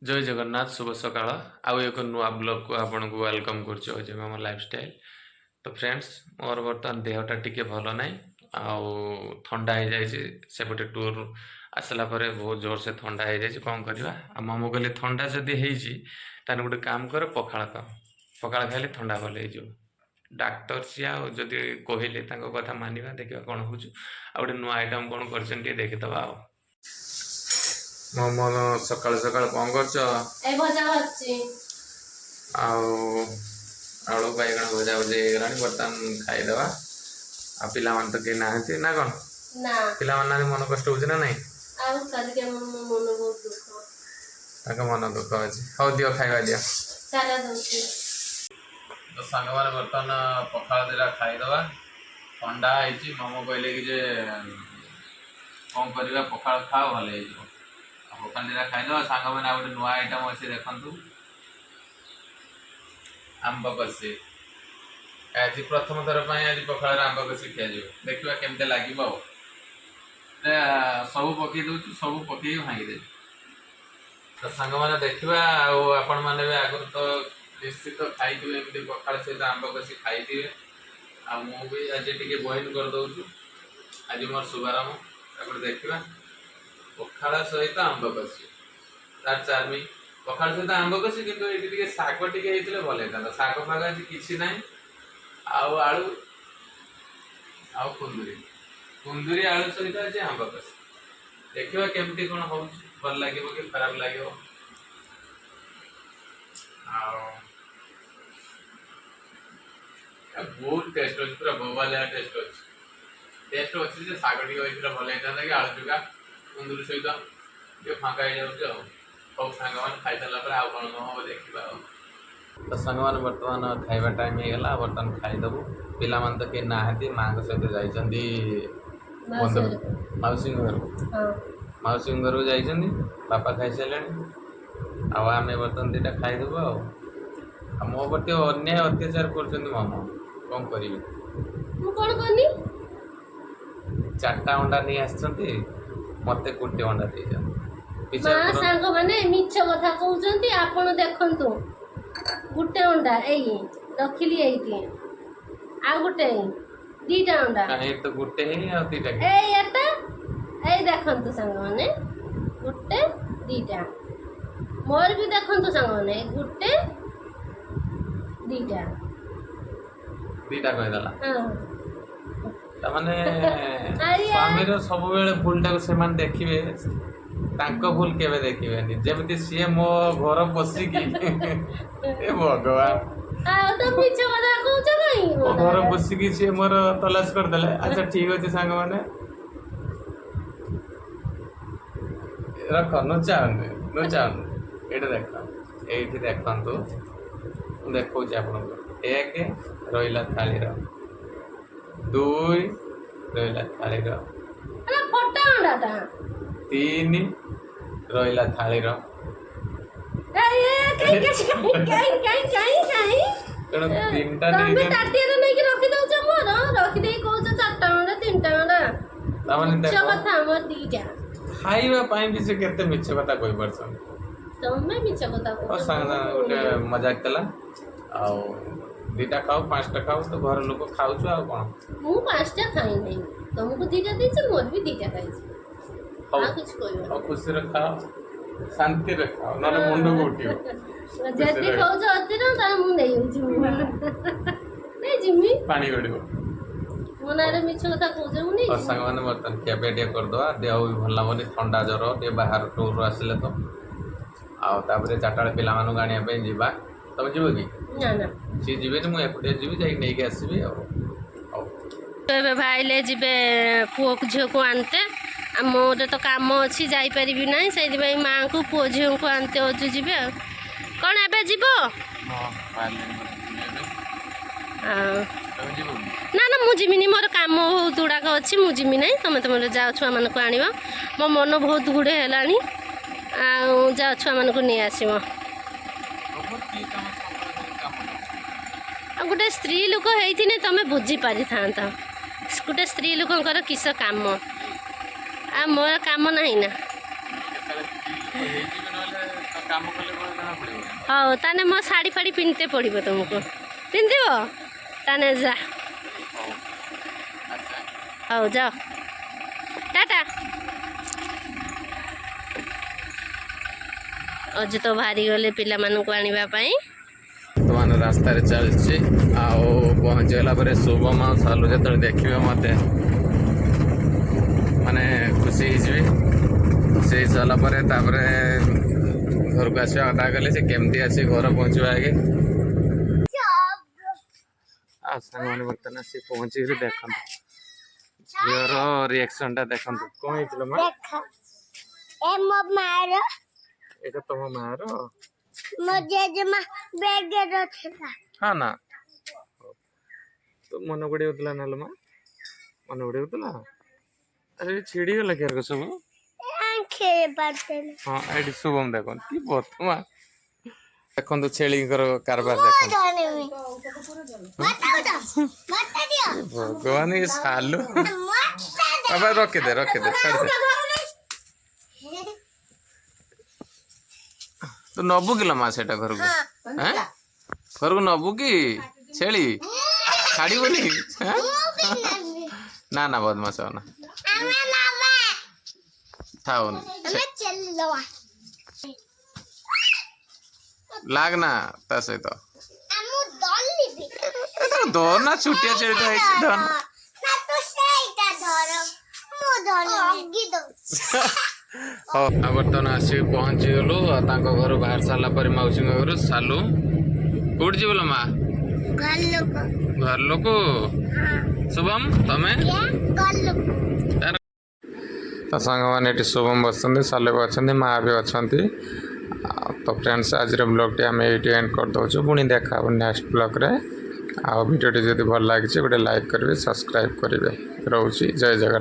जय जगन्नाथ शुभ सकाळ आउ एक नुआ ब्लॉग को आपन को वेलकम करछु जे हम लाइफस्टाइल। तो फ्रेंड्स मोर बर्तमान देहटा टिके भल ना आउ ठंडा हो जाए सेपटे टूर आसला परे बहुत जोर से ठंडा हो जाए कौन करवा मामू कहले ठंडा जदि होता गोटे काम कर पखाड़ खा पखाड़ खाइले ठंडा भल हो डाक्टर सी आदि कहले कथा मानिबा देखा कौन हो गोटे नुआ आइटम कौन कर देखीदबा मोमो सकाल सकाल कौन कर आलू बैगण भजा भजी होगा बर्तमान खाईदे आ पिला तो कहीं ना कौन पिला मन कष्ट हो ना नहीं मन दुख अच्छे हाँ दियो खाଇବା दियो तो सांग मैंने बर्तमान पखाड़ दिला खाईदे ठंडा है मामू कहले कि जे कौन कर पखाड़ खाओ भल पखाड़ दिला खाईदे सांग मैंने गोटे नुआ आइटम अच्छे देखु आंब कषि आज प्रथम थर आज पखाड़ आंब कषि खिया देखा केमती लगे सब पकई दौ सब पकई भांगी तो सांग मैंने देखा आपण मैंने आगुरी तो निश्चित खाई एमती पखाड़ सहित आंब कषि खाई भी आज टे बॉइल कर दौर आज मोर शुभारंभ देखा पखाड़ सहित आंब कषि तार चार्मिंग पखाड़ सहित आंब कषि कि शाग टे भल होता शाग फाग आज कि ना आलू कुंदूरी आलू सहित आज आंब कषि देखा केमती कौन हो भल लगे कि खराब लगे बहुत टेस्ट अच्छे पूरा बोबालिया टेस्ट टेस्ट अच्छे शाग टे भल होता कि आलू चुका कुंदूरी सहित फाँका हो जाऊँ सब सांग मैंने खाई सारा आउ कौन हम देखा तो सांग मैंने बर्तमान खाଇବା टाइम होगा बर्तमान खाईदेबू पिला तो कहीं ना माँ सहित जाइंट मौसी घर मौसी घर जा बापा खाई सारे आम बर्तमान दीटा खाईदेबू मो प्रति अन्याय अत्याचार कर मामा कौन करी चार्टा अंडा नहीं आसते मत गोटे अंडा दे सांग माने मिछ कथा कहउचंती आपण देखंतु गुटे अंडा एई रखिली एइती आ गुटे दीटा अंडा काहे तो गुटे ही आ दीटा एई एटा एई देखंतु सांग माने गुटे दीटा मोर भी देखंतु सांग माने गुटे दीटा दीटा कह दला हां तमाने स्वामी रो सब बेले भूलटा को से मान देखिबे तांको भूल केबे देखिबेनी जेमती सी मो घर पसिकी ए भगवान आ तो मिछ कथा कहउछ कहीं मो घर पसिकी सी मोर तलाश कर देले अच्छा ठीक अछि सांग माने रख नुचान एटा देख एठी देखंतु देखौ जे आपन एक रोइला थाली रो दुई रोइला थाली रो अरे फोटा अंडा ता तीन रोइला थाली रो ए कहीं कण तीनटा तमे ताटिया तो नहीं कि रखि दउछ मोर रखि देई कहउछ चारटा अंडा तीनटा अंडा तामाने मिछ देखो कथा हमर दीटा खाइबा पाई भी से केते मिछ कथा कहि परछन तमे मिछ कथा ओ कहउछ संग गोटे मजाक तला आ दीटा खाओ पांचटा खाओ तो घर लोग खाउछु आ कोन मु पांचटा खाई नहीं तुमको दीटा देछ मोर भी दीटा खाइछ आ कुछ कोइबा और खुशी रखा शांति रखा ना मुंड को उठियो जति कहउछ अति न ता मु नहीं होछि नहीं जिमी पानी गड़िबो मनारे मिछ कथा कहउछ मु नहीं और संग माने बर्तन क्या बेटिया कर दवा देह भी भल लागोनी ठंडा जर टे बाहर टूर आसिले तो आ तापरे चाटाळे पिला मानु गाणिया पे जीवा तब जीवो की ना ना सी जीवे नि मु एकुटे जीवी जाई नै के आसीबी तो भाई ले जीवे पुओ झील को आनते मोर तो काम अच्छी जापारि ना से माँ को पुओ झील को आनते अजु जी कौन एबे जीव ना ना मु जिमिनी मोर काम बहुत गुड़ाक अच्छी मु जिमी ना तुम तुम जाओ छुआ मान को आण मो मन बहुत गुड़े है जाओ छुआ मान को नहीं आस गोटे स्त्री लोक होती तुम बुझी पारि था गोटे स्त्री लोकर किस काम आ मोर काम ना ना काम कले जना पड़े ହଉ ତାହେଲେ ମୋ ଶାଢ଼ୀ ଫାଢ଼ୀ ପିନ୍ଧତେ ପଡ଼ିବ ତୁମକୁ ପିନ୍ଧିବ ତାହେଲେ ଯା अच्छा ହଉ ଯାଅ ଟାଟା ଅଜି ତ ବାହାରି ଗଲେ ପିଲାମାନଙ୍କୁ ଆଣିବା ପାଇଁ ବର୍ତ୍ତମାନ ରାସ୍ତାରେ ଚାଲିଛି ଆଉ ପହଞ୍ଚିଗଲା ପରେ ଶୁଭମ ଆଉ ସାଲୁ ଯେତେବେଳେ ଦେଖିବେ ମୋତେ ମାନେ ଖୁସି ହେଇଯିବେ ଖୁସି ହେଇସାରିଲା ପରେ ତାପରେ ଘରକୁ ଆସିବା କଥା କଲେ ସେ କେମିତି ଆସି ଘର ପହଞ୍ଚିବା ଆଗେ ଆଉ ସାଙ୍ଗମାନେ ବର୍ତ୍ତମାନ ଆସି ପହଞ୍ଚିକି ଦେଖନ୍ତୁ ଝିଅର ରିଆକ୍ସନଟା ଦେଖନ୍ତୁ କ'ଣ ହେଇছিল ମା ମୋ ମାର ଏଇଟା ତମ ମାର ମୋ ଜେଜେମା ବେଗରେ ଥିଲା ହଁ ନା ତ ମନେ ପଡ଼ିଯାଉଥିଲା ନହେଲେ ମା ମନେ ପଡ଼ିଯାଉଥିଲା ଆରେ ଛିଡ଼ିଗଲା କିଆର ସବୁ ଖେଳି ପାରୁଥିଲି ହଁ ଏଇଠି ଶୁଭମ ଦେଖନ୍ତୁ କି ବତମା ଦେଖନ୍ତୁ ଛେଳିଙ୍କର କାରବାର ଦେଖନ୍ତୁ ଭଗବାନ ଏ ସାଲୁ ବାବା ରଖିଦେ ଛାଡ଼ିଦେ ତୁ ନବୁ କିଲ ମା ସେଟା ଘରକୁ ଘରକୁ ନବୁ କି ଛେଳି ଛାଡ଼ିବୁନି ନା ନା ବଦମାସ ନା ଥାଉନି ଲାଗ ନା ତା ସହିତ ଧର ନା ଛୋଟିଆ ଛେଳିଟା ହେଇଛି ଧର ହଉ ଆଉ ବର୍ତ୍ତମାନ ଆସିକି ପହଞ୍ଚିଗଲୁ ଆଉ ତାଙ୍କ ଘରୁ ବାହାରି ସାରିଲା ପରେ ମାଉସୀଙ୍କ ଘରୁ ସାଲୁ କୋଉଠି ଯିବ ମା ଘର ଲୋକ ଶୁଭମ ତମେ ତା ସାଙ୍ଗମାନେ ଏଠି ଶୁଭମ ବସିଛନ୍ତି ସାଲୁ ବି ଅଛନ୍ତି ମା ବି ଅଛନ୍ତି ତ ଫ୍ରେଣ୍ଡସ୍ ଆଜିର ବ୍ଲଗ୍ଟି ଆମେ ଏଇଠି ଏଣ୍ଡ କରିଦେଉଛୁ ପୁଣି ଦେଖା ହେବ ନେକ୍ସଟ ବ୍ଲଗ୍ରେ ଆଉ ଭିଡ଼ିଓଟି ଯଦି ଭଲ ଲାଗିଛି ଗୋଟେ ଲାଇକ୍ କରିବେ ସବସ୍କ୍ରାଇବ୍ କରିବେ ରହୁଛି ଜୟ ଜଗନ୍ନାଥ।